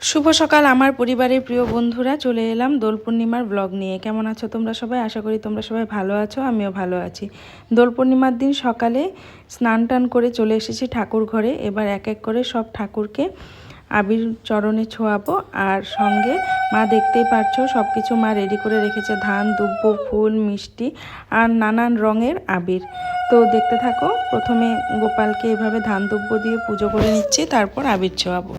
শুভ সকাল আমার পরিবারের প্রিয় বন্ধুরা, চলে এলাম দোল পূর্ণিমার ব্লগ নিয়ে। কেমন আছো তোমরা সবাই? আশা করি তোমরা সবাই ভালো আছো, আমিও ভালো আছি। দোল পূর্ণিমার দিন সকালে স্নান টান করে চলে এসেছি ঠাকুর ঘরে। এবার এক এক করে সব ঠাকুরকে আবির চরণে ছোঁয়াবো। আর সঙ্গে মা দেখতেই পারছো সব কিছু মা রেডি করে রেখেছে, ধান, দুব্ব, ফুল, মিষ্টি আর নানান রঙের আবির। তো দেখতে থাকো। প্রথমে গোপালকে এভাবে ধান দুব্ব দিয়ে পুজো করে নিচ্ছি, তারপর আবির ছোঁয়াবো।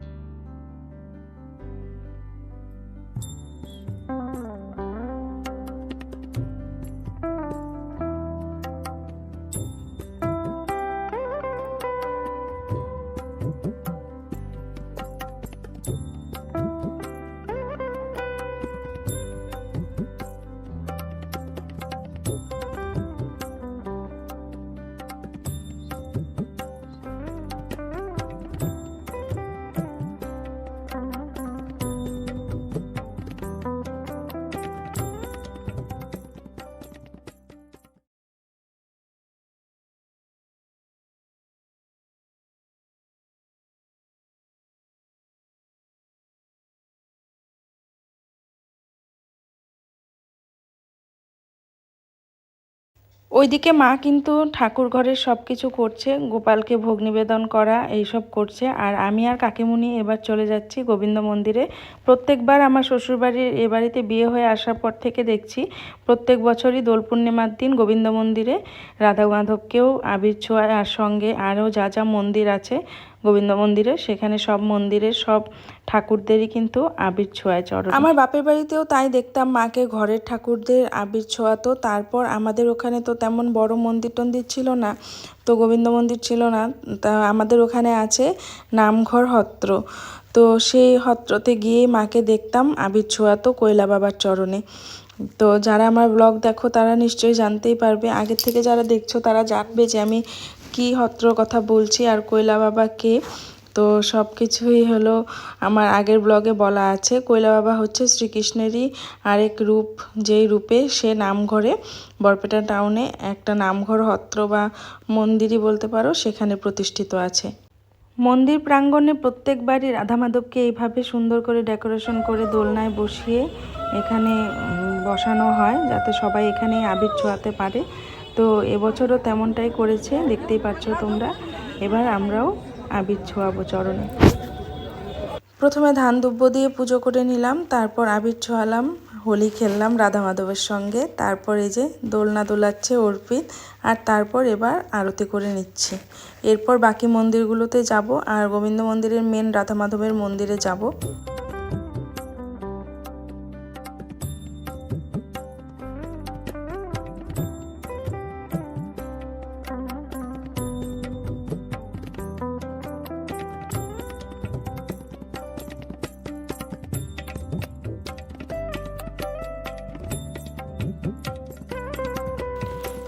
ওইদিকে মা কিন্তু ঠাকুর ঘরের সব কিছু করছে, গোপালকে ভোগ নিবেদন করা এইসব করছে। আর আমি আর কাকিমুনি এবার চলে যাচ্ছি গোবিন্দ মন্দিরে। প্রত্যেকবার আমার শ্বশুরবাড়ির এ বাড়িতে বিয়ে হয়ে আসার পর থেকে দেখছি প্রত্যেক বছরই দোল পূর্ণিমার দিন গোবিন্দ মন্দিরে রাধা মাধবকেও আবির ছোঁয়ায়। আর সঙ্গে আরও যা যা মন্দির আছে গোবিন্দ মন্দিরে, সেখানে সব মন্দিরের সব ঠাকুরদেরই কিন্তু আবির ছোঁয়ায় চরণ। আমার বাপের বাড়িতেও তাই দেখতাম, মাকে ঘরের ঠাকুরদের আবির ছোঁয়াতো। তারপর আমাদের ওখানে তো তেমন বড় মন্দির টন্দির ছিল না, তো গোবিন্দ মন্দির ছিল না। তা আমাদের ওখানে আছে নামঘর হত্র, তো সেই হত্রতে গিয়ে মাকে দেখতাম আবির ছোঁয়াতো কৈলা বাবার চরণে। তো যারা আমার ব্লগ দেখো তারা নিশ্চয়ই জানতেই পারবে, আগের থেকে যারা দেখছো তারা জানবে যে আমি কি হত্রর কথা বলছি আর কৈলা বাবা কে। তো সব কিছুই হলো আমার আগের ব্লগে বলা আছে। কৈলা বাবা হচ্ছে শ্রীকৃষ্ণেরই আরেক রূপ, যেই রূপে সে নামঘরে বরপেটা টাউনে একটা নামঘর হত্র বা মন্দিরই বলতে পারো, সেখানে প্রতিষ্ঠিত আছে। মন্দির প্রাঙ্গণে প্রত্যেকবারই রাধা মাধবকে এইভাবে সুন্দর করে ডেকোরেশন করে দোলনায় বসিয়ে এখানে বসানো হয়, যাতে সবাই এখানেই আবির ছোঁয়াতে পারে। তো এবছরও তেমনটাই করেছে, দেখতেই পাচ্ছ তোমরা। এবার আমরাও আবির ছোঁয়াবো চরণে। প্রথমে ধান দুব্ব দিয়ে পুজো করে নিলাম, তারপর আবির ছোঁয়ালাম, হোলি খেললাম রাধা মাধবের সঙ্গে। তারপর এই যে দোলনা দোলাচ্ছে অর্পিত, আর তারপর এবার আরতি করে নিচ্ছি। এরপর বাকি মন্দিরগুলোতে যাব, আর গোবিন্দ মন্দিরের মেন রাধা মাধবের মন্দিরে যাব।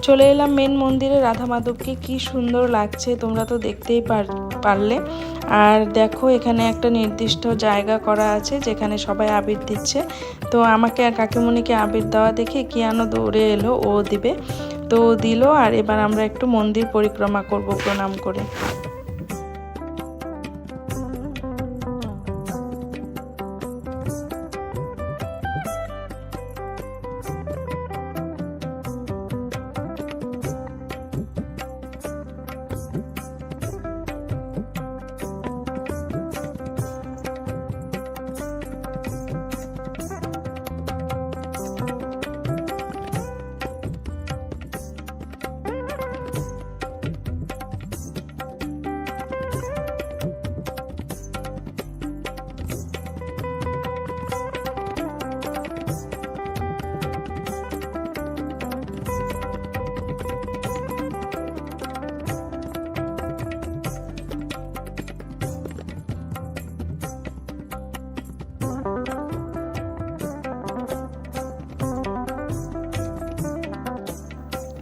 চলে এলাম মেন মন্দিরে। রাধা মাধবকে কি সুন্দর লাগছে, তোমরা তো দেখতেই পারলে। আর দেখো এখানে একটা নির্দিষ্ট জায়গা করা আছে যেখানে সবাই আবির দিচ্ছে। তো আমাকে আর কাকিমণিকে আবির দেওয়া দেখে কিয়ানো দৌড়ে এলো, ও দিবে। তো দিল, আর এবার আমরা একটু মন্দির পরিক্রমা করব প্রণাম করে।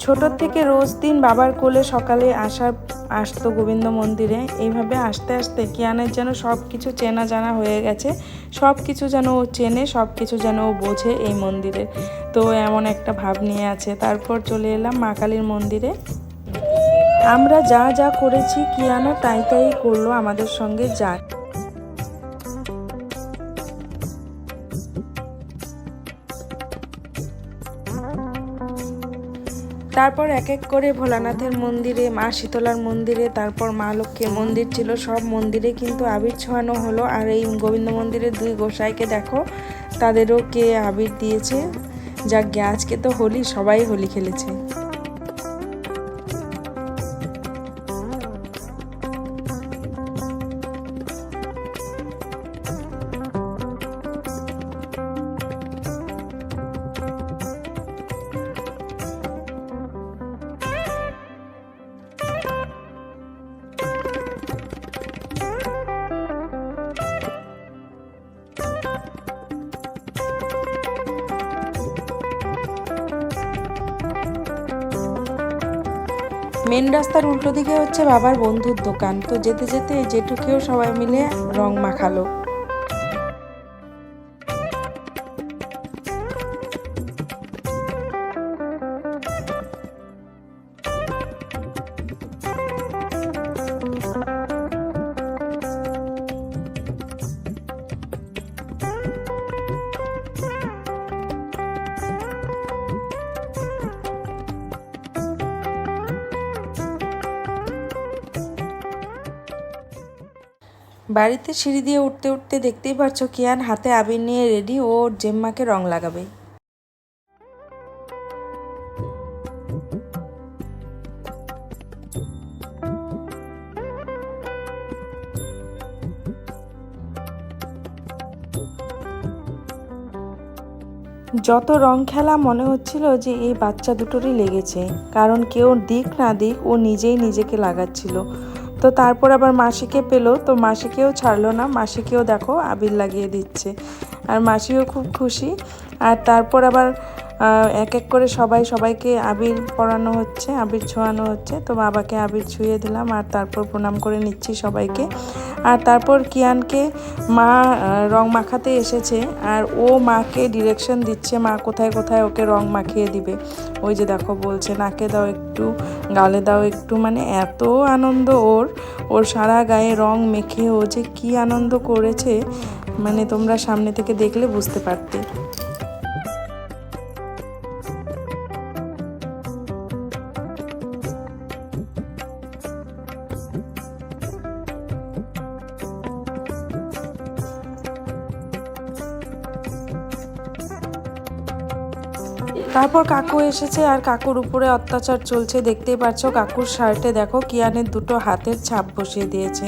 ছোটোর থেকে রোজ দিন বাবার কোলে সকালে আসতো গোবিন্দ মন্দিরে। এইভাবে আস্তে আস্তে কিয়ানের যেন সব কিছু চেনা জানা হয়ে গেছে, সব কিছু যেন ও চেনে, সব কিছু যেন ও বোঝে এই মন্দিরের। তো এমন একটা ভাব নিয়ে আছে। তারপর চলে এলাম মা কালীর মন্দিরে। আমরা যা যা করেছি কিয়ানো তাই তাই করলো আমাদের সঙ্গে। যা তারপর এক এক করে ভোলানাথের মন্দিরে, মা শীতলার মন্দিরে, তারপর মা লক্ষ্মীর মন্দির ছিল, সব মন্দিরে কিন্তু আবির ছোঁয়ানো হলো। আর এই গোবিন্দ মন্দিরের দুই গোসাইকে দেখো, তাদেরও কে আবির দিয়েছে। যাক গে, আজকে তো হোলি, সবাই হোলি খেলেছে। মেন রাস্তার উল্টো দিকে হচ্ছে বাবার বন্ধুর দোকান। তো যেতে যেতে জেঠুকেও সবাই মিলে রং মাখালো। বাড়িতে সিঁড়ি দিয়ে উঠতে উঠতে দেখতেই পারছো কিয়ান হাতে আবির নিয়ে রেডি, ও জেম্মাকে রং লাগাবে। যত রং খেলা মনে হচ্ছিল যে এই বাচ্চা দুটোরই লেগেছে, কারণ কেউ দিক না দিক ও নিজেই নিজেকে লাগাচ্ছিল। তো তারপর আবার মাসিকে পেলো, তো মাসিকেও ছাড়লো না, মাসিকেও দেখো আবির লাগিয়ে দিচ্ছে, আর মাসিও খুব খুশি। আর তারপর আবার এক এক করে সবাইকে আবির পরানো হচ্ছে, আবির ছোঁয়ানো হচ্ছে। তো বাবাকে আবির ছুঁয়ে দিলাম, আর তারপর প্রণাম করে নিচ্ছি সবাইকে। আর তারপর কিয়ানকে মা রং মাখাতে এসেছে, আর ও মাকে ডিরেকশন দিচ্ছে, মা কোথায় কোথায় ওকে রং মাখিয়ে দিবে। ওই যে দেখো বলছে নাকে দাও একটু, গালে দাও একটু, মানে এত আনন্দ ওর সারা গায়ে রং মেখে ও যে কি আনন্দ করেছে, মানে তোমরা সামনে থেকে দেখলে বুঝতে পারতে। তারপর কাকু এসেছে, আর কাকুর উপরে অত্যাচার চলছে, দেখতেই পাচ্ছ। কাকুর শার্টে দেখো কিয়ানের দুটো হাতের ছাপ বসিয়ে দিয়েছে।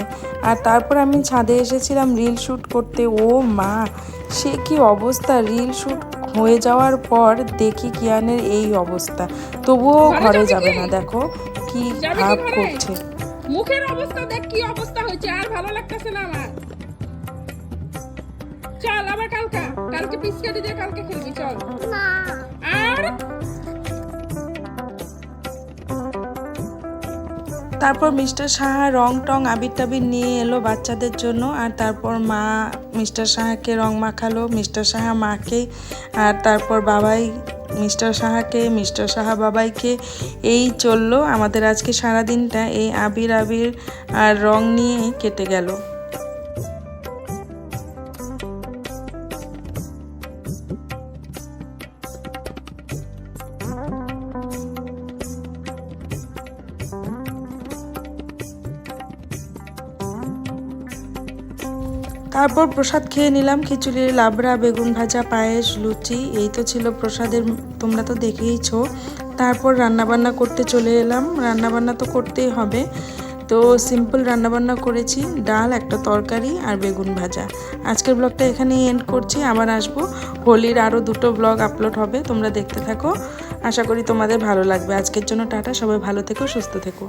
আর তারপর আমি ছাদে এসেছিলাম রিল শ্যুট করতে। ও মা, সে কি অবস্থা! রিল শ্যুট হয়ে যাওয়ার পর দেখি কিয়ানের এই অবস্থা, তবুও ঘরে যাবে না। দেখো কি ভাব করছে, মুখের অবস্থা দেখ কি অবস্থা হয়েছে, আর ভালো লাগতেছে না আমার। চল আবার কালকে পিস কেটে দিয়ে কালকে খেলবি, চল। আর তারপর মিস্টার সাহা রং টং আবির টাবির নিয়ে এলো বাচ্চাদের জন্য, আর তারপর মা মিস্টার সাহাকে রং মাখালো, মিস্টার সাহা মাকে, আর তারপর বাবাই মিস্টার সাহাকে, মিস্টার সাহা বাবাইকে। এই চললো আমাদের আজকে সারাদিনটা, এই আবির আবির আর রং নিয়ে কেটে গেল। তারপর প্রসাদ খেয়ে নিলাম, খিচুড়ি, লাবড়া, বেগুন ভাজা, পায়েস, লুচি, এই তো ছিল প্রসাদের, তোমরা তো দেখেইছো। তারপর রান্নাবান্না করতে চলে এলাম। রান্নাবান্না তো করতেই হবে, তো সিম্পল রান্নাবান্না করেছি, ডাল, একটা তরকারি আর বেগুন ভাজা। আজকের ব্লগটা এখানেই এন্ড করছি, আবার আসবো। হোলির আরও 2টো ব্লগ আপলোড হবে, তোমরা দেখতে থাকো, আশা করি তোমাদের ভালো লাগবে। আজকের জন্য টাটা, সবাই ভালো থেকো, সুস্থ থেকো।